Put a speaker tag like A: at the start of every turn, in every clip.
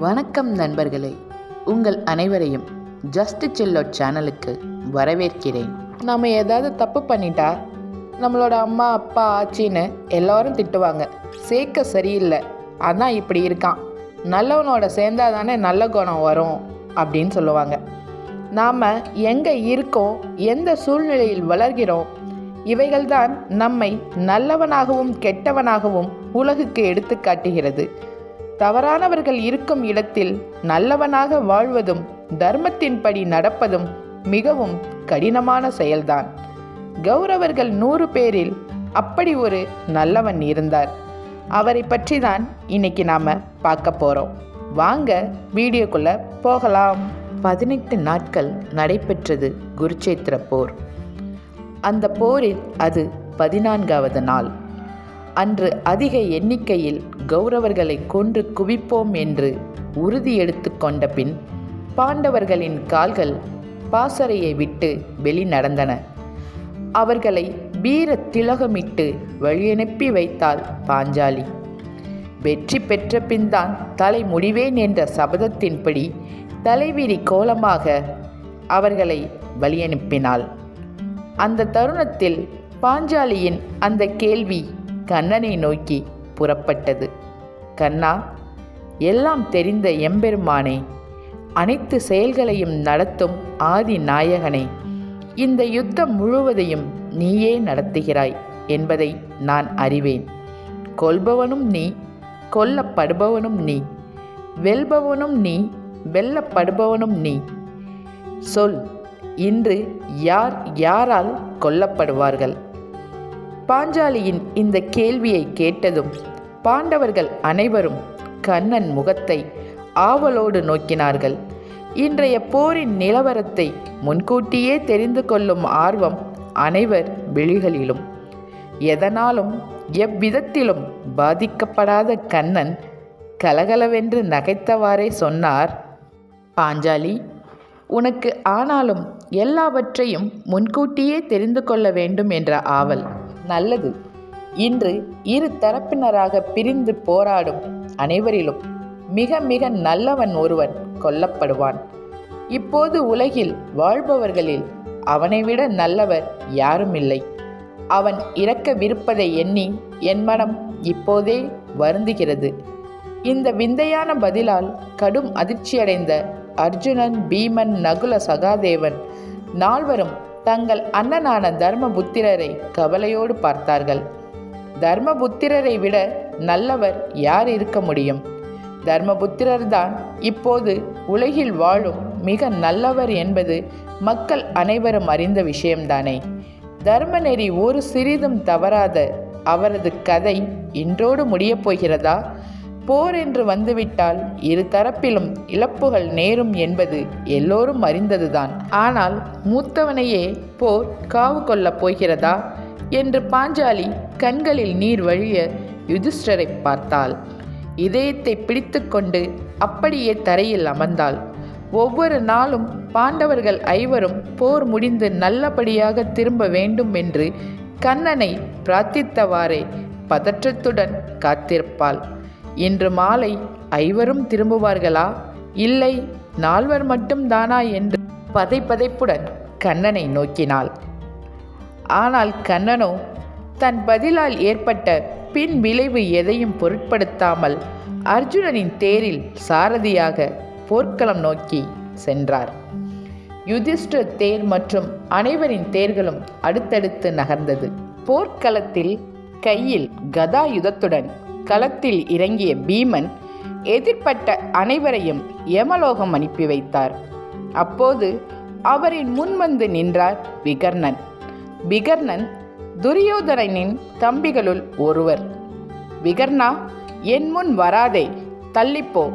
A: வணக்கம் நண்பர்களே, உங்கள் அனைவரையும் ஜஸ்ட் சில் அவுட் சேனலுக்கு வரவேற்கிறேன். நம்ம ஏதாவது தப்பு பண்ணிட்டா நம்மளோட அம்மா அப்பா ஆச்சின்னு எல்லாரும் திட்டுவாங்க. சேர்க்க சரியில்லை, அதான் இப்படி இருக்கான், நல்லவனோட சேர்ந்தா தானே நல்ல குணம் வரும் அப்படின்னு சொல்லுவாங்க. நாம் எங்கே இருக்கோம், எந்த சூழ்நிலையில் வளர்கிறோம், இவைகள்தான் நம்மை நல்லவனாகவும் கெட்டவனாகவும் உலகுக்கு எடுத்து காட்டுகிறது. தவறானவர்கள் இருக்கும் இடத்தில் நல்லவனாக வாழ்வதும் தர்மத்தின்படி நடப்பதும் மிகவும் கடினமான செயல்தான். கௌரவர்கள் 100 பேரில் அப்படி ஒரு நல்லவன் இருந்தார். அவரை பற்றி தான் இன்னைக்கு நாம் பார்க்க போகிறோம். வாங்க வீடியோக்குள்ள போகலாம். 18 நாட்கள் நடைபெற்றது குருச்சேத்திர போர். அந்த போரில் அது 14வது நாள். அன்று அதிக எண்ணிக்கையில் கௌரவர்களை கொன்று குவிப்போம் என்று உறுதி எடுத்து கொண்ட பின் பாண்டவர்களின் கால்கள் பாசறையை விட்டு வெளி நடந்தன. அவர்களை வீர திலகமிட்டு வழியனுப்பி வைத்தாள் பாஞ்சாலி. வெற்றி பெற்ற பின்தான் தலை முடிவேன் என்ற சபதத்தின்படி தலைவிரி கோலமாக அவர்களை வழியனுப்பினாள். அந்த தருணத்தில் பாஞ்சாலியின் அந்த கேள்வி கண்ணனை நோக்கி புறப்பட்டது. கண்ணா, எல்லாம் தெரிந்த எம்பெருமானே, அனைத்து செயல்களையும் நடத்தும் ஆதி நாயகனே, இந்த யுத்தம் முழுவதையும் நீயே நடத்துகிறாய் என்பதை நான் அறிவேன். கொல்பவனும் நீ, கொல்லப்படுபவனும் நீ, வெல்பவனும் நீ, வெல்லப்படுபவனும் நீ. சொல், இன்று யார் யாரால் கொல்லப்படுவார்கள்? பாஞ்சாலியின் இந்த கேள்வியை கேட்டதும் பாண்டவர்கள் அனைவரும் கண்ணன் முகத்தை ஆவலோடு நோக்கினார்கள். இன்றைய போரின் நிலவரத்தை முன்கூட்டியே தெரிந்து கொள்ளும் ஆர்வம் அனைவர் விழிகளிலும். எதனாலும் எவ்விதத்திலும் பாதிக்கப்படாத கண்ணன் கலகலவென்று நகைத்தவாறே சொன்னார், பாஞ்சாலி, உனக்கு ஆனாலும் எல்லாவற்றையும் முன்கூட்டியே தெரிந்து கொள்ள வேண்டும் என்ற ஆவல் நல்லது. இன்று இரு தரப்பினராக பிரிந்து போராடும் அனைவரிலும் மிக மிக நல்லவன் ஒருவன் கொல்லப்படுவான். இப்போது உலகில் வாழ்பவர்களில் அவனை விட நல்லவர் யாரும் இல்லை. அவன் இறக்கவிருப்பதை எண்ணி என் மனம் இப்போதே வருந்துகிறது. இந்த விந்தையான பதிலால் கடும் அதிர்ச்சியடைந்த அர்ஜுனன், பீமன், நகுல, சகாதேவன் நால்வரும் தங்கள் அண்ணனான தர்மபுத்திரரை கவலையோடு பார்த்தார்கள். தர்மபுத்திரரை விட நல்லவர் யார் இருக்க முடியும்? தர்மபுத்திரர்தான் இப்போது உலகில் வாழும் மிக நல்லவர் என்பது மக்கள் அனைவரும் அறிந்த விஷயம்தானே. தர்மநெறி ஒரு சிறிதும் தவறாத அவரது கதை இன்றோடு முடியப் போகிறதா? போர் என்று வந்துவிட்டால் இரு தரப்பிலும் இழப்புகள் நேரும் என்பது எல்லோரும் அறிந்ததுதான். ஆனால் மூத்தவனையே போர் காவு கொள்ளப் போகிறதா என்று பாஞ்சாலி கண்களில் நீர் வழிய யுதிஷ்டரை பார்த்தாள். இதயத்தை பிடித்து கொண்டு அப்படியே தரையில் அமர்ந்தாள். ஒவ்வொரு நாளும் பாண்டவர்கள் ஐவரும் போர் முடிந்து நல்லபடியாக திரும்ப வேண்டும் என்று கண்ணனை பிரார்த்தித்தவாறே பதற்றத்துடன் காத்திருப்பாள். இன்று மாலை ஐவரும் திரும்புவார்களா, இல்லை நால்வர் மட்டும் தானா என்று பதைப்புடன் கண்ணனை நோக்கினாள். ஆனால் கண்ணனோ தன் பதிலால் ஏற்பட்ட பின் விளைவு எதையும் பொருட்படுத்தாமல் அர்ஜுனனின் தேரில் சாரதியாக போர்க்களம் நோக்கி சென்றார். யுதிஷ்டர் தேர் மற்றும் அனைவரின் தேர்களும் அடுத்தடுத்து நகர்ந்தது. போர்க்களத்தில் கையில் கதாயுதத்துடன் களத்தில் இறங்கிய பீமன் எதிர்ப்பட்ட அனைவரையும் யமலோகம் அனுப்பி வைத்தார். அப்போது அவரின் முன் வந்து நின்றார் விகர்ணன். விகர்ணன் துரியோதனனின் தம்பிகளுள் ஒருவர். விகர்ணா, என் முன் வராதே, தள்ளிப்போ.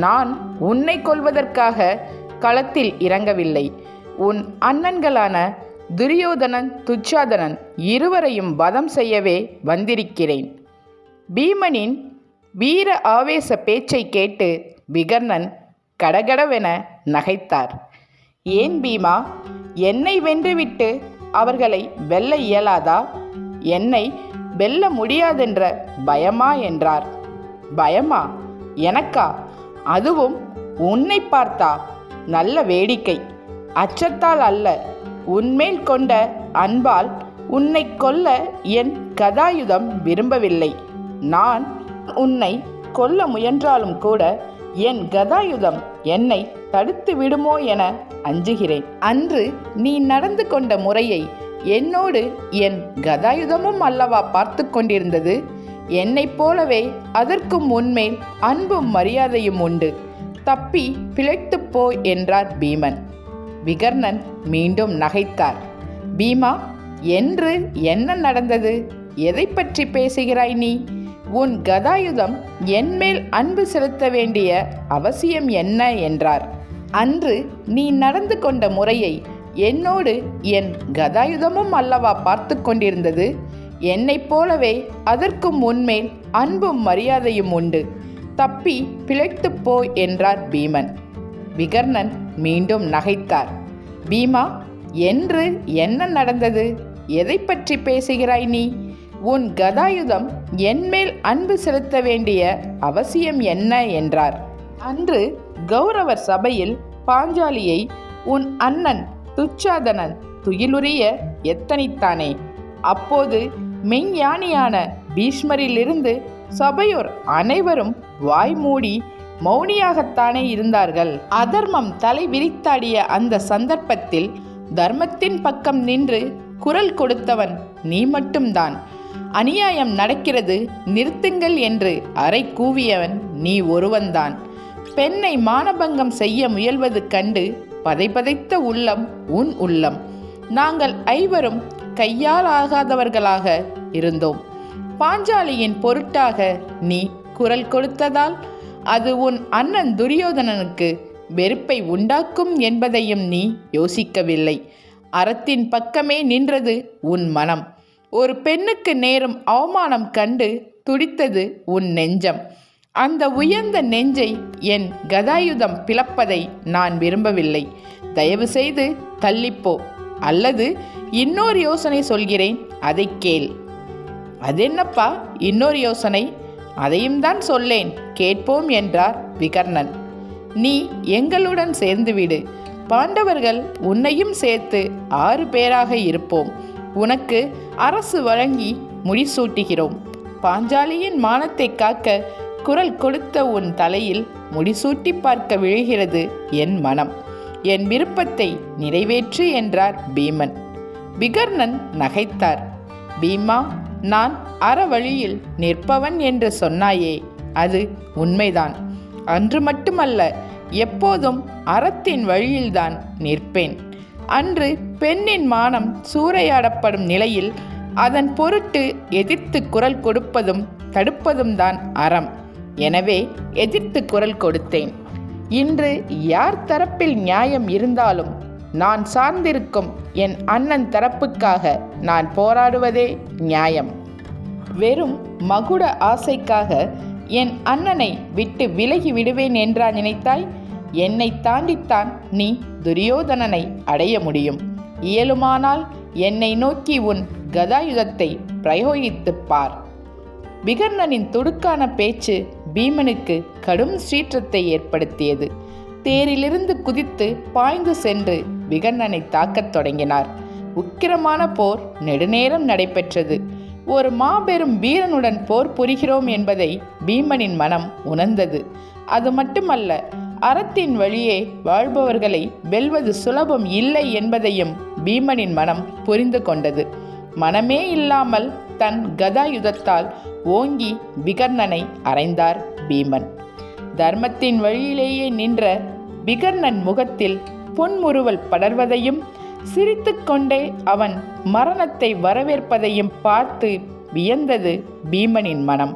A: நான் உன்னை கொல்வதற்காக களத்தில் இறங்கவில்லை. உன் அண்ணன்களான துரியோதனன், துச்சாதனன் இருவரையும் வதம் செய்யவே வந்திருக்கிறேன். பீமனின் வீர ஆவேச பேச்சை கேட்டு விகர்ணன் கடகடவென நகைத்தார். ஏன் பீமா, என்னை வென்றுவிட்டு அவர்களை வெல்ல இயலாதா? என்னை வெல்ல முடியாதென்ற பயமா என்றார். பயமா? எனக்கா? அதுவும் உன்னை பார்த்தா? நல்ல வேடிக்கை. அச்சத்தால் அல்ல, உன்மேல் கொண்ட அன்பால் உன்னை கொல்ல என் கதாயுதம் விரும்பவில்லை. நான் உன்னை கொல்ல முயன்றாலும் கூட என் கதாயுதம் என்னை தடுத்து விடுமோ என அஞ்சுகிறேன். அன்று நீ நடந்து கொண்ட முறையை என்னோடு என் கதாயுதமும் அல்லவா பார்த்து கொண்டிருந்தது. என்னைப் போலவே அதற்கும் உன்மேல் அன்பும் மரியாதையும் உண்டு. தப்பி பிழைத்துப் போ என்றார் பீமன். விகர்ணன் மீண்டும் நகைத்தார். பீமா, என்று என்ன நடந்தது? எதை பற்றி பேசுகிறாய் நீ? உன் கதாயுதம் என்மேல் அன்பு செலுத்த வேண்டிய அவசியம் என்ன என்றார். அன்று நீ நடந்து கொண்ட முறையை என்னோடு என் கதாயுதமும் அல்லவா பார்த்து கொண்டிருந்தது. என்னைப் போலவே அதற்கும் உன்மேல் அன்பும் மரியாதையும் உண்டு. தப்பி பிழைத்துப் போ என்றார் பீமன். விகர்ணன் மீண்டும் நகைத்தார். பீமா, என்று என்ன நடந்தது? எதை பற்றி பேசுகிறாய் நீ? உன் கதாயுதம் என்மேல் அன்பு செலுத்த வேண்டிய அவசியம் என்ன என்றார். அன்று கௌரவர் சபையில் பாஞ்சாலியை உன் அண்ணன் துச்சாதனன் துயிலுரிய எத்தனித்தானே. அப்போது மெய்ஞானியான பீஷ்மரிலிருந்து சபையோர் அனைவரும் வாய்மூடி மௌனியாகத்தானே இருந்தார்கள். அதர்மம் தலை விரித்தாடிய அந்த சந்தர்ப்பத்தில் தர்மத்தின் பக்கம் நின்று குரல் கொடுத்தவன் நீ மட்டும்தான். அநியாயம் நடக்கிறது, நிறுத்துங்கள் என்று அறை கூவியவன் நீ ஒருவன்தான். பெண்ணை மானபங்கம் செய்ய முயல்வது கண்டு பதைபதைத்த உள்ளம் உன் உள்ளம். நாங்கள் ஐவரும் கையால் ஆகாதவர்களாக இருந்தோம். பாஞ்சாலியின் பொருட்டாக நீ குரல் கொடுத்ததால் அது உன் அண்ணன் துரியோதனனுக்கு வெறுப்பை உண்டாக்கும் என்பதையும் நீ யோசிக்கவில்லை. அறத்தின் பக்கமே நின்றது உன் மனம். ஒரு பெண்ணுக்கு நேரும் அவமானம் கண்டு துடித்தது உன் நெஞ்சம். அந்த உயர்ந்த நெஞ்சை என் கதாயுதம் பிளப்பதை நான் விரும்பவில்லை. தயவு செய்து தள்ளிப்போ. அல்லது இன்னொரு யோசனை சொல்கிறேன், அதை கேள். அதென்னப்பா இன்னொரு யோசனை? அதையும் தான் சொல்லேன், கேட்போம் என்றார் விகர்ணன். நீ எங்களுடன் சேர்ந்துவிடு. பாண்டவர்கள் உன்னையும் சேர்த்து 6 பேராக இருப்போம். உனக்கு அரசு வழங்கி முடிசூட்டுகிறோம். பாஞ்சாலியின் மானத்தை காக்க குரல் கொடுத்த உன் தலையில் முடிசூட்டி பார்க்க விழுகிறது என் மனம். என் விருப்பத்தை நிறைவேற்று என்றார் பீமன். விகர்ணன் நகைத்தார். பீமா, நான் அறவழியில் நிற்பவன் என்று சொன்னாயே, அது உண்மைதான். அன்று மட்டுமல்ல, எப்போதும் அறத்தின் வழியில்தான் நிற்பேன். அன்று பெண்ணின் மானம் சூறையாடப்படும் நிலையில் அதன் பொருட்டு எதிர்த்து குரல் கொடுப்பதும் தடுப்பதும் தான் அறம். எனவே எதிர்த்து குரல் கொடுத்தேன். இன்று யார் தரப்பில் நியாயம் இருந்தாலும் நான் சார்ந்திருக்கும் என் அண்ணன் தரப்புக்காக நான் போராடுவதே நியாயம். வெறும் மகுட ஆசைக்காக என் அண்ணனை விட்டு விலகி விடுவேன் என்றா நினைத்தாய்? என்னை தாண்டித்தான் நீ துரியோதனனை அடைய முடியும். இயலுமானால் என்னை நோக்கி உன் கதாயுதத்தை பிரயோகித்துப் பார். விகர்ணனின் துடுக்கான பேச்சு பீமனுக்கு கடும் சீற்றத்தை ஏற்படுத்தியது. தேரிலிருந்து குதித்து பாய்ந்து சென்று விகர்ணனை தாக்கத் தொடங்கினார். உக்கிரமான போர் நெடுநேரம் நடைபெற்றது. ஒரு மாபெரும் வீரனுடன் போர் புரிகிறோம் என்பதை பீமனின் மனம் உணர்ந்தது. அது மட்டுமல்ல, அறத்தின் வழியே வாழ்பவர்களை வெல்வது சுலபம் இல்லை என்பதையும் பீமனின் மனம் புரிந்து கொண்டது. மனமே இல்லாமல் தன் கதாயுதத்தால் ஓங்கி விகர்ணனை அறைந்தார் பீமன். தர்மத்தின் வழியிலேயே நின்ற விகர்ணன் முகத்தில் புன்முறுவல் படர்வதையும் சிரித்து கொண்டே அவன் மரணத்தை வரவேற்பதையும் பார்த்து வியந்தது பீமனின் மனம்.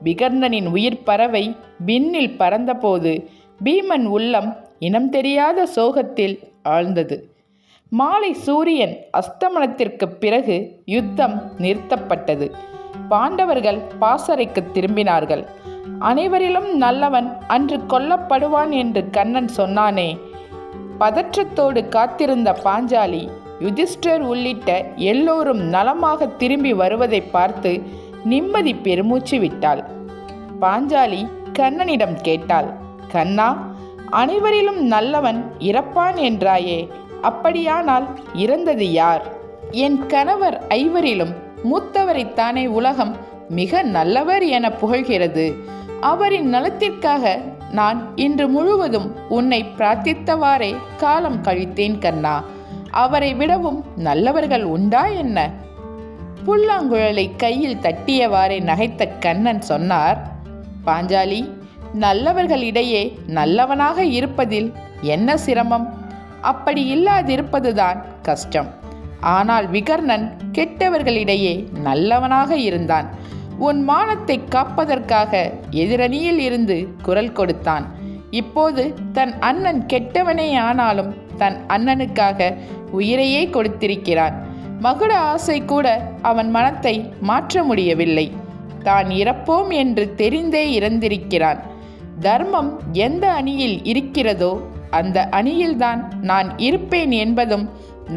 A: விகர்ணனின் உயிர் பறவை விண்ணில் பறந்தபோது பீமன் உள்ளம் இனம் தெரியாத சோகத்தில் ஆழ்ந்தது. மாலை சூரியன் அஸ்தமனத்திற்கு பிறகு யுத்தம் நிறுத்தப்பட்டது. பாண்டவர்கள் பாசறைக்கு திரும்பினார்கள். அனைவரிலும் நல்லவன் அன்று கொல்லப்படுவான் என்று கண்ணன் சொன்னானே. பதற்றத்தோடு காத்திருந்த பாஞ்சாலி யுதிஷ்டர் உள்ளிட்ட எல்லோரும் நலமாக திரும்பி வருவதை பார்த்து நிம்மதி பெருமூச்சு விட்டாள். பாஞ்சாலி கண்ணனிடம் கேட்டாள், கண்ணா, அனைவரிலும் நல்லவன் இறப்பான் என்றாயே, அப்படியானால் இறந்தது யார்? என் கணவர் ஐவரிலும் மூத்தவரைத்தானே உலகம் மிக நல்லவர் என புகழ்கிறது. அவரின் நலத்திற்காக நான் இன்று முழுவதும் உன்னை பிரார்த்தித்தவாறே காலம் கழித்தேன் கண்ணா. அவரை விடவும் நல்லவர்கள் உண்டா என்ன? புல்லாங்குழலை கையில் தட்டியவாறே நகைத்த கண்ணன் சொன்னார், பாஞ்சாலி, நல்லவர்களிடையே நல்லவனாக இருப்பதில் என்ன சிரமம்? அப்படி இல்லாதிருப்பதுதான் கஷ்டம். ஆனால் விகர்ணன் கெட்டவர்களிடையே நல்லவனாக இருந்தான். உன் மானத்தை காப்பதற்காக எதிரணியில் இருந்து குரல் கொடுத்தான். இப்போது தன் அண்ணன் கெட்டவனே ஆனாலும் தன் அண்ணனுக்காக உயிரையே கொடுத்திருக்கிறான். மகுட ஆசை கூட அவன் மனத்தை மாற்ற முடியவில்லை. தான் இறப்போம் என்று தெரிந்தே இறந்திருக்கிறான். தர்மம் எந்த அணியில் இருக்கிறதோ அந்த அணியில்தான் நான் இருப்பேன் என்பதும்,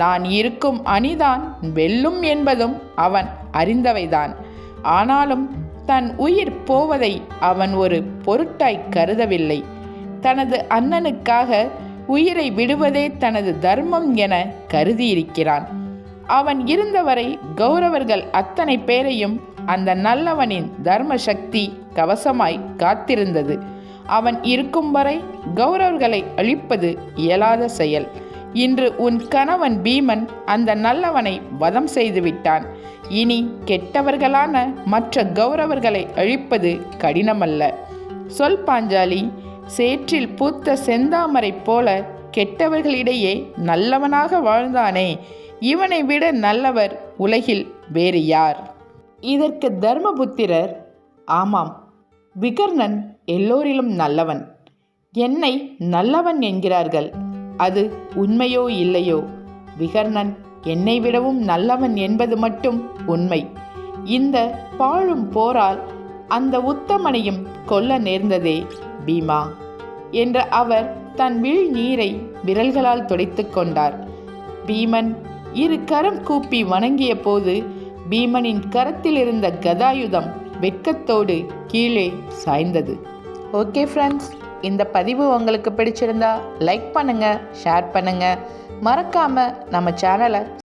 A: நான் இருக்கும் அணிதான் வெல்லும் என்பதும் அவன் அறிந்தவைதான். ஆனாலும் தன் உயிர் போவதை அவன் ஒரு பொருட்டாய் கருதவில்லை. தனது அண்ணனுக்காக உயிரை விடுவதே தனது தர்மம் என கருதியிருக்கிறான். அவன் இருந்தவரை கௌரவர்கள் அத்தனை பேரையும் அந்த நல்லவனின் தர்ம சக்தி கவசமாய் காத்திருந்தது. அவன் இருக்கும் வரை கௌரவர்களை அழிப்பது இயலாத செயல். இன்று உன் கணவன் பீமன் அந்த நல்லவனை வதம் செய்து விட்டான். இனி கெட்டவர்களான மற்ற கௌரவர்களை அழிப்பது கடினமல்ல. சொல் பாஞ்சாலி, சேற்றில் பூத்த செந்தாமரை போல கெட்டவர்களிடையே நல்லவனாக வாழ்ந்தானே, இவனை விட நல்லவர் உலகில் வேறு யார்? இதற்கு தர்மபுத்திரர், ஆமாம், விகர்ணன் எல்லோரிலும் நல்லவன். என்னை நல்லவன் என்கிறார்கள். அது உண்மையோ இல்லையோ, விகர்ணன் என்னை விடவும் நல்லவன் என்பது மட்டும் உண்மை. இந்த பாழும் போரால் அந்த உத்தமனையும் கொல்ல நேர்ந்ததே பீமா என்ற அவர் தன் விழி நீரை விரல்களால் துடைத்து கொண்டார். பீமன் இரு கரம் கூப்பி வணங்கிய போது பீமனின் கரத்தில் இருந்த கதாயுதம் வெட்கத்தோடு கீழே சாய்ந்தது. ஓகே ஃப்ரெண்ட்ஸ், இந்த பதிவு உங்களுக்கு பிடிச்சிருந்தா லைக் பண்ணுங்கள், ஷேர் பண்ணுங்கள், மறக்காமல் நம்ம சேனலை